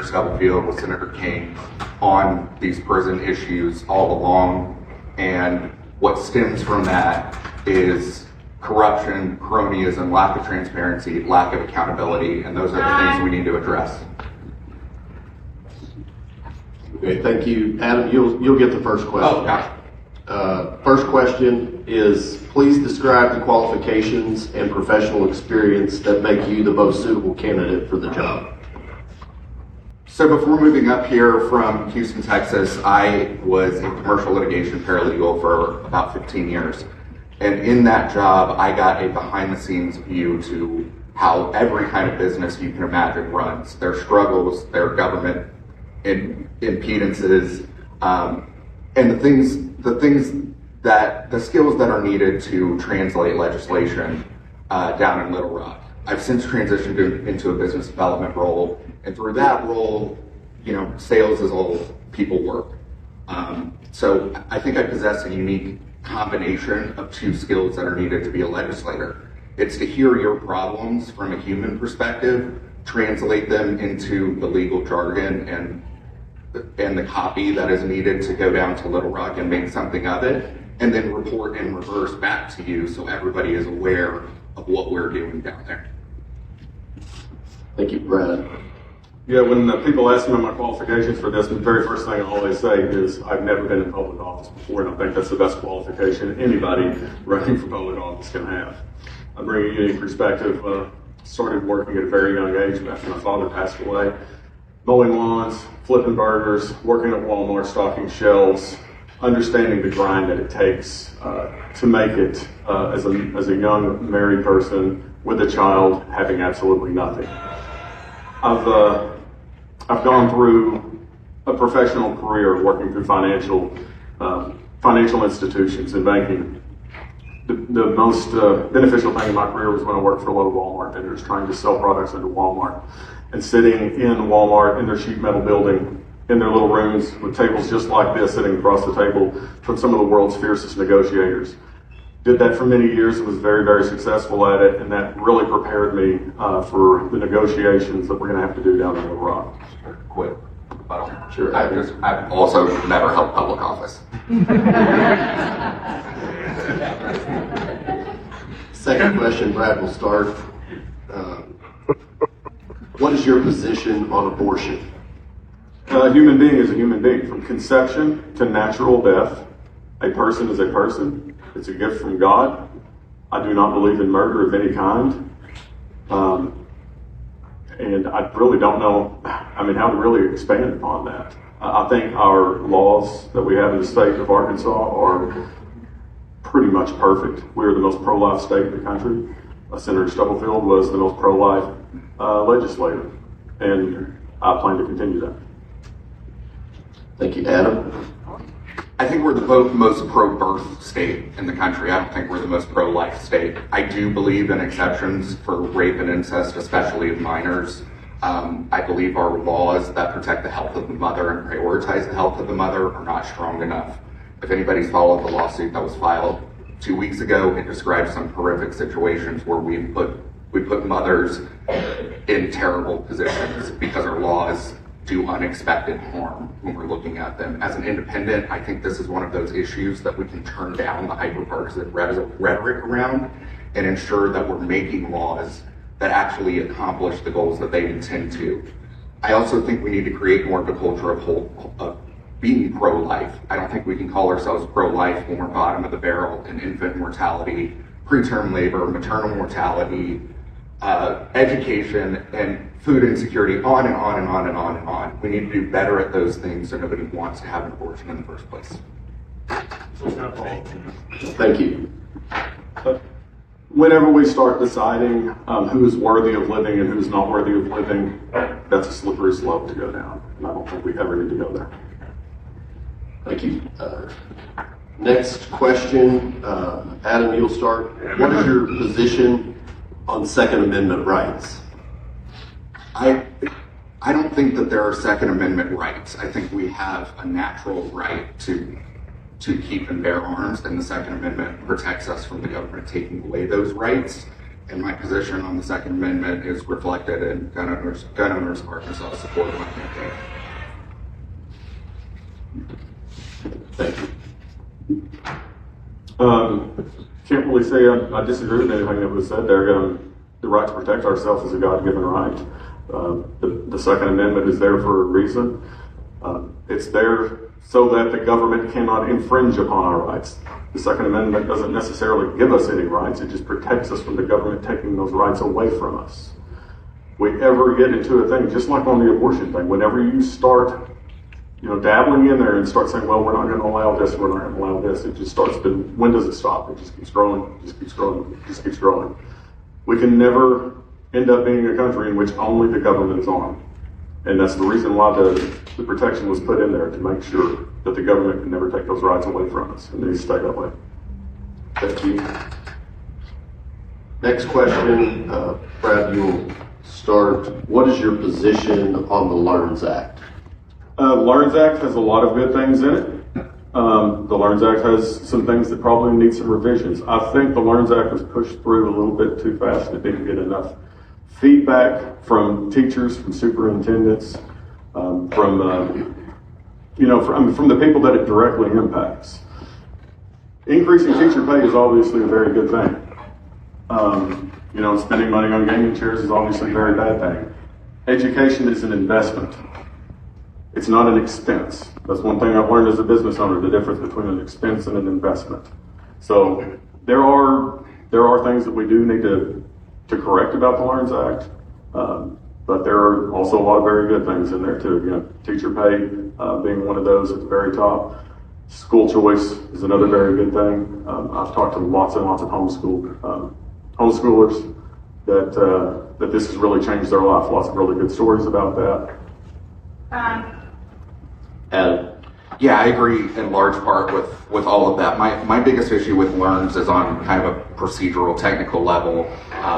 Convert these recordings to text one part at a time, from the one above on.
Stubblefield, with Senator King on these prison issues all along. And what stems from that is corruption, cronyism, lack of transparency, lack of accountability, and those are the things we need to address. Okay, thank you. Adam, you'll get the first question. Oh, gosh. First question is, please describe the qualifications and professional experience that make you the most suitable candidate for the job. So before moving up here from Houston, Texas, I was a commercial litigation paralegal for about 15 years. And in that job, I got a behind-the-scenes view to how every kind of business you can imagine runs, their struggles, their government impedances, and the skills that are needed to translate legislation down in Little Rock. I've since transitioned into a business development role, and through that role, sales is all people work. So I think I possess a unique combination of two skills that are needed to be a legislator. It's to hear your problems from a human perspective, translate them into the legal jargon and the copy that is needed to go down to Little Rock and make something of it, and then report in reverse back to you so everybody is aware of what we're doing down there. Thank you, Brad. Yeah, when people ask me my qualifications for this, the very first thing I always say is I've never been in public office before, and I think that's the best qualification anybody running for public office can have. I bring a unique perspective. Started working at a very young age after my father passed away. Mowing lawns, flipping burgers, working at Walmart, stocking shelves, understanding the grind that it takes to make it as a young married person with a child having absolutely nothing. I've gone through a professional career working through financial institutions and banking. The most beneficial thing in my career was when I worked for a little Walmart vendors trying to sell products into Walmart, and sitting in Walmart in their sheet metal building in their little rooms with tables just like this sitting across the table from some of the world's fiercest negotiators. Did that for many years and was very, very successful at it, and that really prepared me for the negotiations that we're going to have to do down in Little Rock. Quick. Sure. I've also never held public office. Second question, Brad will start. What is your position on abortion? A human being is a human being. From conception to natural death, a person is a person. It's a gift from God. I do not believe in murder of any kind. And I really don't know, how to really expand upon that. I think our laws that we have in the state of Arkansas are pretty much perfect. We're the most pro-life state in the country. Senator Stubblefield was the most pro-life legislator, and I plan to continue that. Thank you, Adam. I think we're the most pro-birth state in the country. I don't think we're the most pro-life state. I do believe in exceptions for rape and incest, especially of minors. I believe our laws that protect the health of the mother and prioritize the health of the mother are not strong enough. If anybody's followed the lawsuit that was filed 2 weeks ago, it describes some horrific situations where we put mothers in terrible positions because our laws do unexpected harm when we're looking at them. As an independent, I think this is one of those issues that we can turn down the hyper-partisan rhetoric around and ensure that we're making laws that actually accomplish the goals that they intend to. I also think we need to create more of a culture of being pro-life. I don't think we can call ourselves pro-life when we're bottom of the barrel in infant mortality, preterm labor, maternal mortality, education, and food insecurity, on and on and on and on and on. We need to do better at those things so nobody wants to have an abortion in the first place. Thank you. Whenever we start deciding who is worthy of living and who's not worthy of living, that's a slippery slope to go down, and I don't think we ever need to go there. Thank you. Next question, Adam, you'll start. What is your position on Second Amendment rights? I don't think that there are Second Amendment rights. I think we have a natural right to keep and bear arms, and the Second Amendment protects us from the government taking away those rights. and my position on the Second Amendment is reflected in Gun Owners of Arkansas support of my campaign. Thank you. Can't really say I disagree with anything that was said there. The right to protect ourselves is a God-given right. The Second Amendment is there for a reason. It's there so that the government cannot infringe upon our rights. The Second Amendment doesn't necessarily give us any rights, it just protects us from the government taking those rights away from us. We ever get into a thing, just like on the abortion thing, whenever you start dabbling in there and start saying, well, we're not going to allow this, we're not going to allow this, it just starts, when does it stop? It just keeps growing, just keeps growing, just keeps growing. We can never end up being a country in which only the government is armed. And that's the reason why the protection was put in there, to make sure that the government can never take those rights away from us, and they stay that way. Thank you. Next question, Brad, you'll start. What is your position on the LEARNS Act? The LEARNS Act has a lot of good things in it. The LEARNS Act has some things that probably need some revisions. I think the LEARNS Act was pushed through a little bit too fast. It didn't get enough feedback from teachers, from superintendents, from the people that it directly impacts. Increasing teacher pay is obviously a very good thing. Spending money on gaming chairs is obviously a very bad thing. Education is an investment. It's not an expense. That's one thing I've learned as a business owner, the difference between an expense and an investment. So there are things that we do need to correct about the LEARNS Act, but there are also a lot of very good things in there too. Teacher pay being one of those at the very top. School choice is another very good thing. I've talked to lots and lots of homeschoolers that this has really changed their life. Lots of really good stories about that. Adam. Yeah, I agree in large part with all of that. My biggest issue with LEARNS is on kind of a procedural, technical level.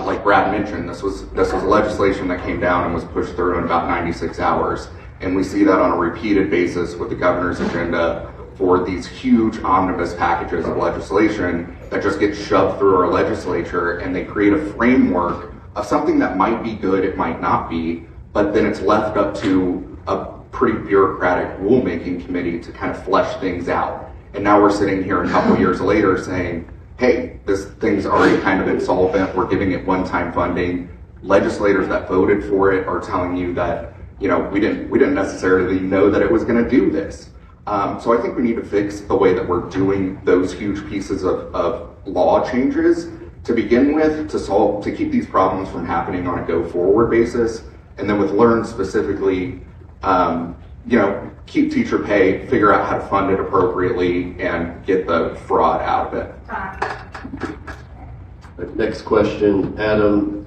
Like Brad mentioned, this was legislation that came down and was pushed through in about 96 hours. And we see that on a repeated basis with the governor's agenda for these huge omnibus packages of legislation that just get shoved through our legislature, and they create a framework of something that might be good, it might not be, but then it's left up to a pretty bureaucratic rulemaking committee to kind of flesh things out. And now we're sitting here a couple years later saying, hey, this thing's already kind of insolvent, we're giving it one-time funding. Legislators that voted for it are telling you that, we didn't necessarily know that it was going to do this. So I think we need to fix the way that we're doing those huge pieces of law changes to begin with, to keep these problems from happening on a go-forward basis. And then with LEARN specifically, keep teacher pay, figure out how to fund it appropriately, and get the fraud out of it. Next question, Adam.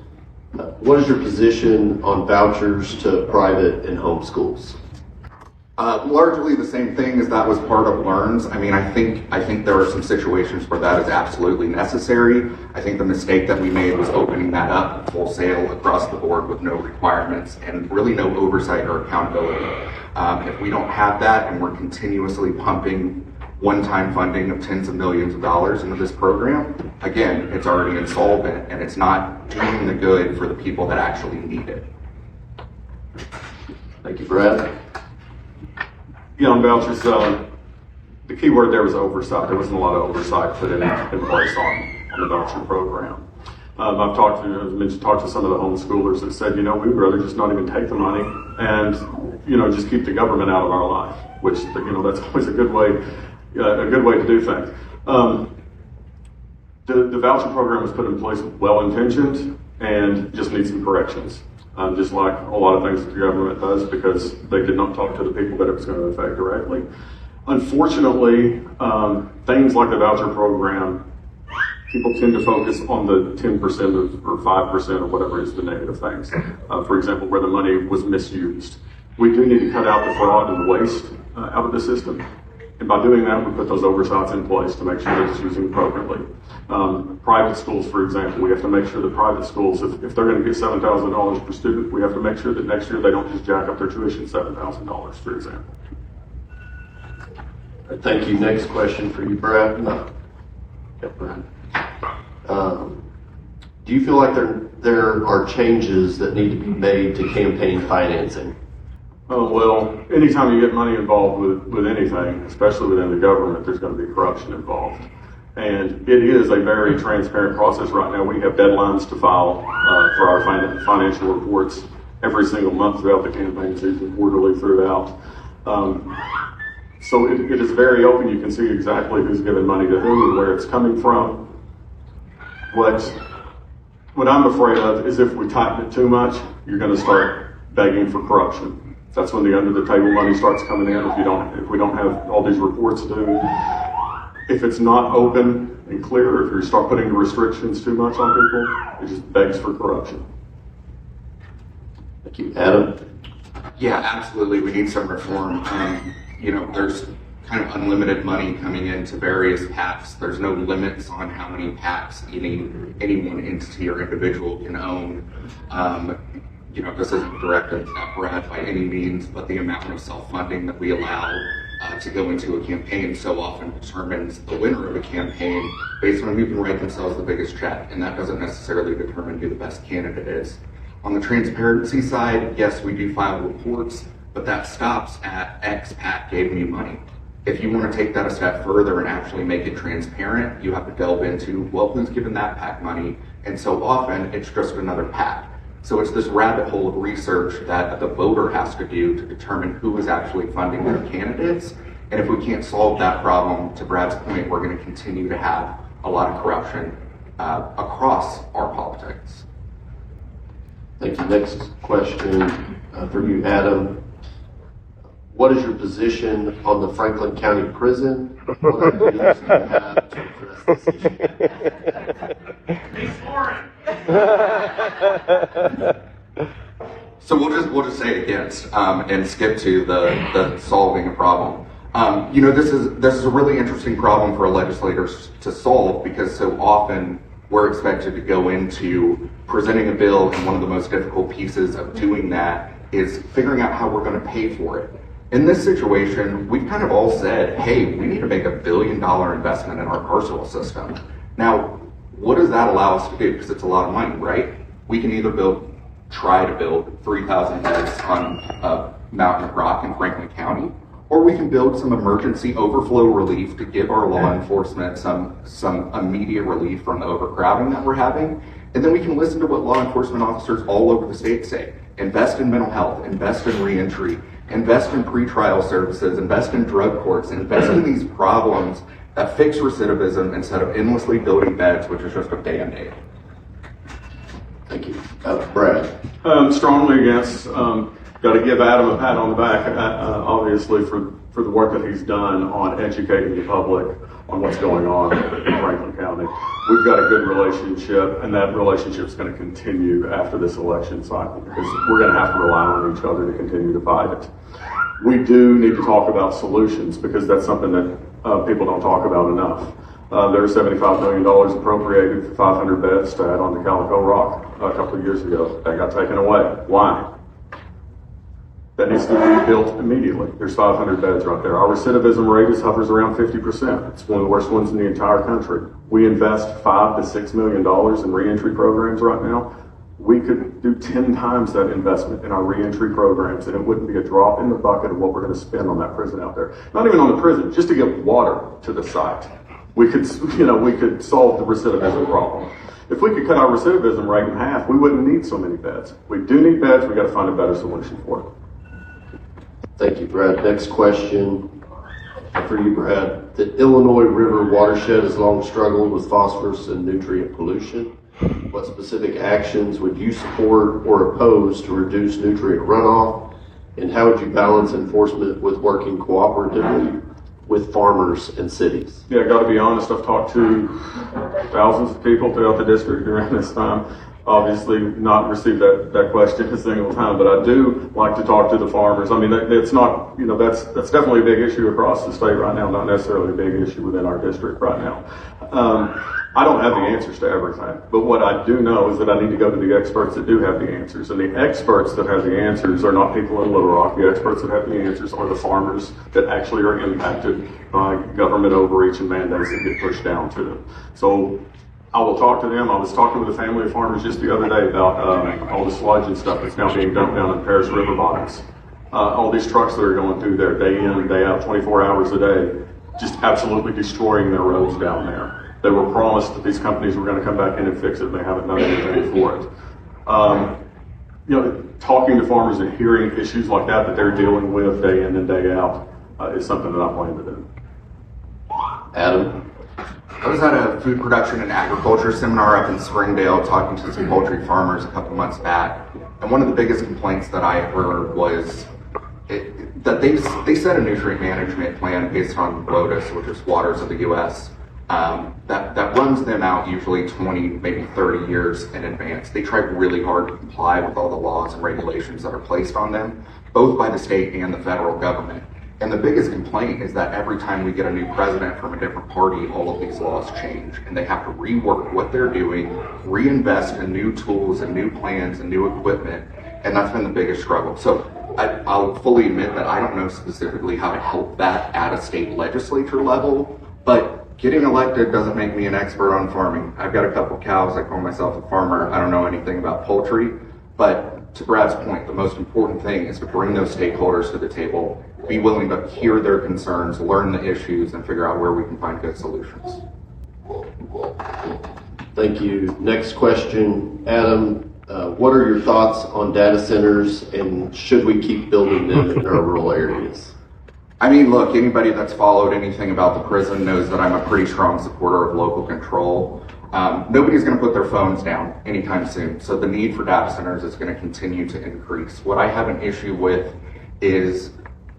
What is your position on vouchers to private and home schools? Largely the same thing, as that was part of LEARNS. I mean, I think there are some situations where that is absolutely necessary. I think the mistake that we made was opening that up wholesale across the board with no requirements and really no oversight or accountability. If we don't have that and we're continuously pumping one-time funding of tens of millions of dollars into this program, again, it's already insolvent and it's not doing the good for the people that actually need it. Thank you, Brad. On vouchers, the key word there was oversight. There wasn't a lot of oversight put in place on the voucher program. I've talked to some of the homeschoolers that said, we'd rather just not even take the money and, just keep the government out of our life, which, that's always a good way to do things. The voucher program was put in place well-intentioned and just needs some corrections. Just like a lot of things that the government does, because they did not talk to the people that it was going to affect directly. Unfortunately, things like the voucher program, people tend to focus on the 10% or 5% or whatever is the negative things. For example, where the money was misused. We do need to cut out the fraud and the waste out of the system. And by doing that, we put those oversights in place to make sure that it's used appropriately. Private schools, for example, we have to make sure that private schools, if they're going to get $7,000 per student, we have to make sure that next year they don't just jack up their tuition $7,000, for example. Thank you. Next question for you, Brad. No. Yeah, Brad. Do you feel like there are changes that need to be made to campaign financing? Oh, well, anytime you get money involved with anything, especially within the government, there's going to be corruption involved. And it is a very transparent process right now. We have deadlines to file for our financial reports every single month throughout the campaign season, quarterly throughout. So it is very open. You can see exactly who's giving money to who and where it's coming from. What I'm afraid of is if we tighten it too much, you're going to start begging for corruption. That's when the under the table money starts coming in. If we don't have all these reports due, if it's not open and clear, if you start putting restrictions too much on people, it just begs for corruption. Thank you. Adam? Yeah, absolutely. We need some reform. There's kind of unlimited money coming into various PACs. There's no limits on how many PACs any one entity or individual can own. This isn't directed at Brad by any means, but the amount of self-funding that we allow to go into a campaign so often determines the winner of a campaign based on who can write themselves the biggest check, and that doesn't necessarily determine who the best candidate is. On the transparency side, yes, we do file reports, but that stops at X PAC gave me money. If you want to take that a step further and actually make it transparent, you have to delve into, well, who's given that PAC money? And so often, it's just another PAC. So it's this rabbit hole of research that the voter has to do to determine who is actually funding their candidates. And if we can't solve that problem, to Brad's point, we're going to continue to have a lot of corruption across our politics. Thank you. Next question for you, Adam. What is your position on the Franklin County Prison? What ideas do you have to address this issue? He's foreign. So we'll just say against and skip to the solving a problem. This is a really interesting problem for legislators to solve because so often we're expected to go into presenting a bill, and one of the most difficult pieces of doing that is figuring out how we're going to pay for it. In this situation, we've kind of all said, hey, we need to make $1 billion investment in our carceral system. Now, what does that allow us to do? Because it's a lot of money, right? We can either try to build 3,000 beds on a mountain of rock in Franklin County, or we can build some emergency overflow relief to give our law enforcement some immediate relief from the overcrowding that we're having. And then we can listen to what law enforcement officers all over the state say. Invest in mental health, invest in reentry, invest in pretrial services, invest in drug courts, invest in these problems that fix recidivism instead of endlessly building beds, which is just a Band-Aid. Thank you. Brad? Strongly against. Got to give Adam a pat on the back, obviously, for the work that he's done on educating the public on what's going on in Franklin County. We've got a good relationship, and that relationship is going to continue after this election cycle because we're going to have to rely on each other to continue to fight it. We do need to talk about solutions because that's something that people don't talk about enough. There's $75 million appropriated for 500 beds to add on to Calico Rock a couple of years ago. That got taken away. Why? That needs to be built immediately. There's 500 beds right there. Our recidivism rate hovers around 50%. It's one of the worst ones in the entire country. We invest $5 to $6 million in reentry programs right now. We could do 10 times that investment in our reentry programs, and it wouldn't be a drop in the bucket of what we're going to spend on that prison out there. Not even on the prison, just to get water to the site. We could solve the recidivism problem. If we could cut our recidivism rate in half, we wouldn't need so many beds. We do need beds. We got to find a better solution for it. Thank you, Brad. Next question for you, Brad. The Illinois River watershed has long struggled with phosphorus and nutrient pollution. What specific actions would you support or oppose to reduce nutrient runoff? And how would you balance enforcement with working cooperatively with farmers and cities? Yeah, I got to be honest. I've talked to thousands of people throughout the district during this time. Obviously not received that question a single time, but I do like to talk to the farmers. I mean, it's not, that's definitely a big issue across the state right now, not necessarily a big issue within our district right now. I don't have the answers to everything, but what I do know is that I need to go to the experts that do have the answers. And the experts that have the answers are not people in Little Rock. The experts that have the answers are the farmers that actually are impacted by government overreach and mandates that get pushed down to them. So I will talk to them. I was talking with a family of farmers just the other day about all the sludge and stuff that's now being dumped down in Paris River bottoms. All these trucks that are going through there day in, day out, 24 hours a day, just absolutely destroying their roads down there. They were promised that these companies were going to come back in and fix it, and they haven't done anything for it. Talking to farmers and hearing issues like that they're dealing with day in and day out is something that I plan to do. Adam? I was at a food production and agriculture seminar up in Springdale talking to some poultry farmers a couple months back. And one of the biggest complaints that I heard was that they set a nutrient management plan based on WOTUS, which is Waters of the U.S., that runs them out usually 20, maybe 30 years in advance. They try really hard to comply with all the laws and regulations that are placed on them, both by the state and the federal government. And the biggest complaint is that every time we get a new president from a different party, all of these laws change, and they have to rework what they're doing, reinvest in new tools and new plans and new equipment, and that's been the biggest struggle. So I'll fully admit that I don't know specifically how to help that at a state legislature level, but getting elected doesn't make me an expert on farming. I've got a couple cows, I call myself a farmer, I don't know anything about poultry, but to Brad's point, the most important thing is to bring those stakeholders to the table, be willing to hear their concerns, learn the issues, and figure out where we can find good solutions. Thank you. Next question, Adam. What are your thoughts on data centers, and should we keep building them in our rural areas? I mean, look, anybody that's followed anything about the prison knows that I'm a pretty strong supporter of local control. Nobody's going to put their phones down anytime soon, so the need for data centers is going to continue to increase. What I have an issue with is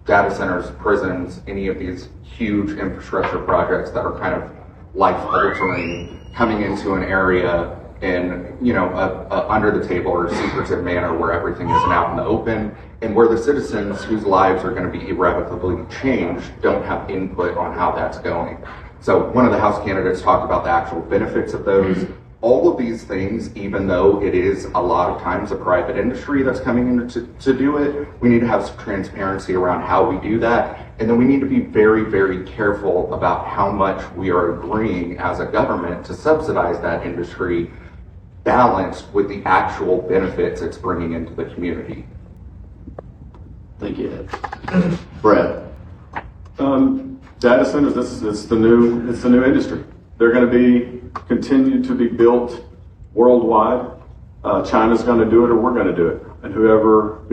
data centers, prisons, any of these huge infrastructure projects that are kind of life-altering, coming into an area in, a under the table or secretive manner where everything isn't out in the open, and where the citizens whose lives are going to be irrevocably changed don't have input on how that's going. So one of the House candidates talked about the actual benefits of those. All of these things, even though it is a lot of times a private industry that's coming in to do it, we need to have some transparency around how we do that. And then we need to be very, very careful about how much we are agreeing as a government to subsidize that industry, balanced with the actual benefits it's bringing into the community. Thank you, Ed. Brad? Data centers, it's the new industry. They're going to continue to be built worldwide. China's going to do it, or we're going to do it. And whoever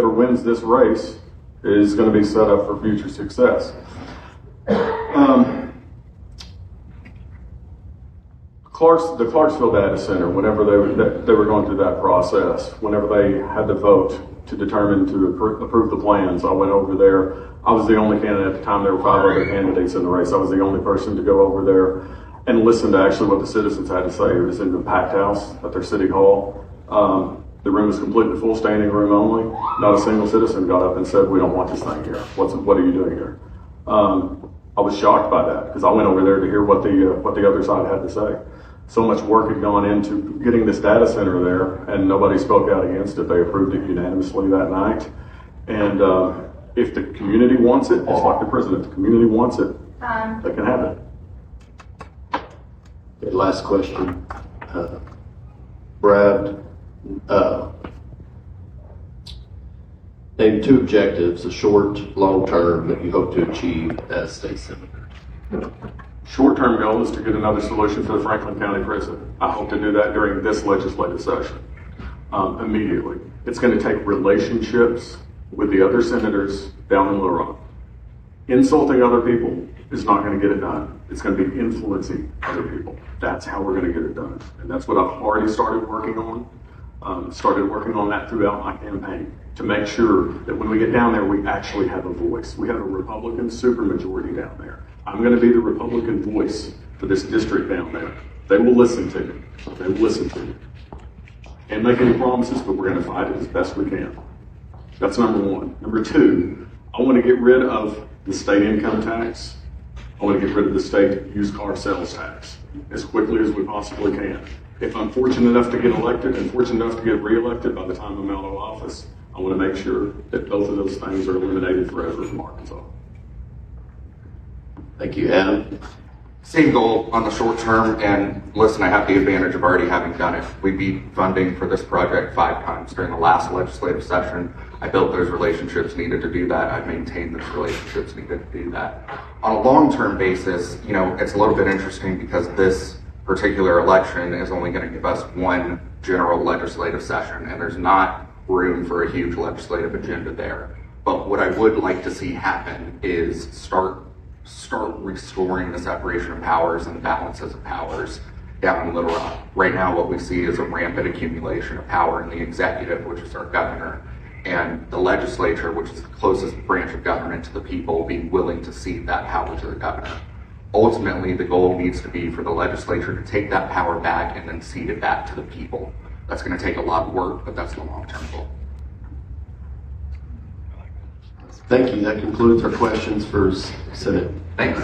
wins this race is going to be set up for future success. The Clarksville data center, whenever they were going through that process, whenever they had the vote to determine to approve the plans, I went over there. I was the only candidate at the time. There were 5 other candidates in the race. I was the only person to go over there and listen to actually what the citizens had to say. It was in the packed house at their city hall. The room was completely full, standing room only. Not a single citizen got up and said, "We don't want this thing here. What are you doing here?" I was shocked by that, because I went over there to hear what the other side had to say. So much work had gone into getting this data center there, and nobody spoke out against it. They approved it unanimously that night. And if the community wants it, just like the president, if the community wants it, they can have it. Okay, last question. Brad, name 2 objectives, a short, long term, that you hope to achieve as state senator. Short-term goal is to get another solution for the Franklin County prison. I hope to do that during this legislative session, immediately. It's going to take relationships with the other senators down in Little Rock. Insulting other people is not going to get it done. It's going to be influencing other people. That's how we're going to get it done. And that's what I've already started working on. Started working on that throughout my campaign, to make sure that when we get down there, we actually have a voice. We have a Republican supermajority down there. I'm going to be the Republican voice for this district down there. They will listen to me. They will listen to me. Can't make any promises, but we're going to fight it as best we can. That's number 1. Number 2, I want to get rid of the state income tax. I want to get rid of the state used car sales tax as quickly as we possibly can. If I'm fortunate enough to get elected and fortunate enough to get reelected by the time I'm out of office, I want to make sure that both of those things are eliminated forever from Arkansas. Thank you, Adam. Same goal on the short term, and listen, I have the advantage of already having done it. We beat funding for this project 5 times during the last legislative session. I built those relationships needed to do that. I've maintained those relationships needed to do that. On a long-term basis, you know, it's a little bit interesting because this particular election is only going to give us one general legislative session, and there's not room for a huge legislative agenda there. But what I would like to see happen is start restoring the separation of powers and the balances of powers down in Little Rock. Right now, what we see is a rampant accumulation of power in the executive, which is our governor, and the legislature, which is the closest branch of government to the people, being willing to cede that power to the governor. Ultimately, the goal needs to be for the legislature to take that power back and then cede it back to the people. That's going to take a lot of work, but that's the long-term goal. Thank you. That concludes our questions for Senate. Thanks.